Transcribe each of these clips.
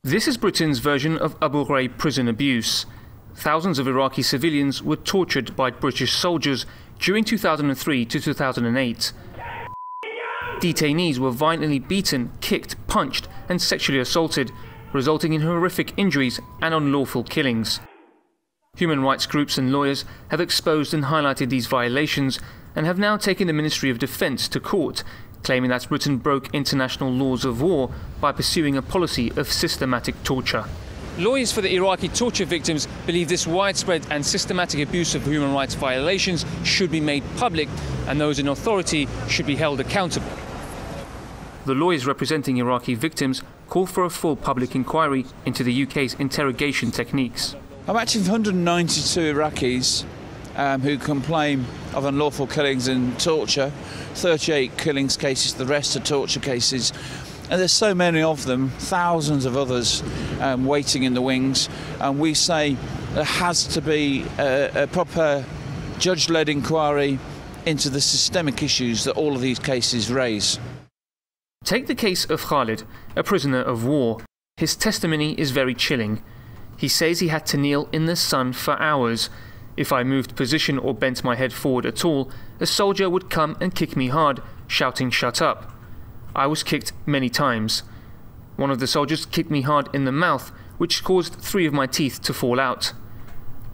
This is Britain's version of Abu Ghraib prison abuse. Thousands of Iraqi civilians were tortured by British soldiers during 2003 to 2008. Detainees were violently beaten, kicked, punched and sexually assaulted, resulting in horrific injuries and unlawful killings. Human rights groups and lawyers have exposed and highlighted these violations and have now taken the Ministry of Defence to court, claiming that Britain broke international laws of war by pursuing a policy of systematic torture. Lawyers for the Iraqi torture victims believe this widespread and systematic abuse of human rights violations should be made public and those in authority should be held accountable. The lawyers representing Iraqi victims call for a full public inquiry into the UK's interrogation techniques. I'm acting for 192 Iraqis who complain of unlawful killings and torture, 38 killings cases, the rest are torture cases. And there's so many of them, thousands of others waiting in the wings. And we say there has to be a proper judge-led inquiry into the systemic issues that all of these cases raise. Take the case of Khalid, a prisoner of war. His testimony is very chilling. He says he had to kneel in the sun for hours. If I moved position or bent my head forward at all, a soldier would come and kick me hard, shouting, "Shut up." I was kicked many times. One of the soldiers kicked me hard in the mouth, which caused 3 of my teeth to fall out.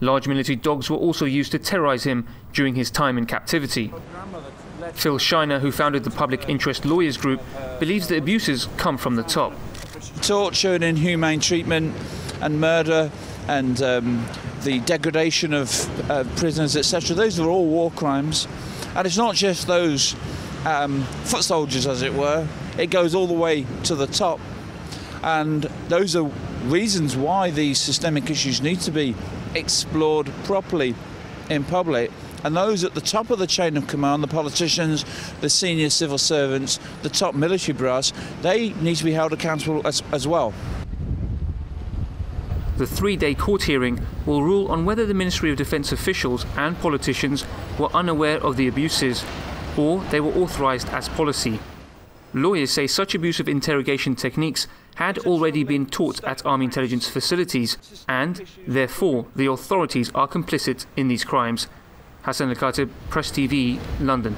Large military dogs were also used to terrorize him during his time in captivity. Phil Shiner, who founded the Public Interest Lawyers Group, believes the abuses come from the top. Torture and inhumane treatment and murder and the degradation of prisoners, etc. Those are all war crimes. And it's not just those foot soldiers, as it were. It goes all the way to the top. And those are reasons why these systemic issues need to be explored properly in public. And those at the top of the chain of command, the politicians, the senior civil servants, the top military brass, they need to be held accountable as well. The 3-day court hearing will rule on whether the Ministry of Defence officials and politicians were unaware of the abuses or they were authorised as policy. Lawyers say such abusive interrogation techniques had already been taught at army intelligence facilities and, therefore, the authorities are complicit in these crimes. Hassan Al-Khatib, Press TV, London.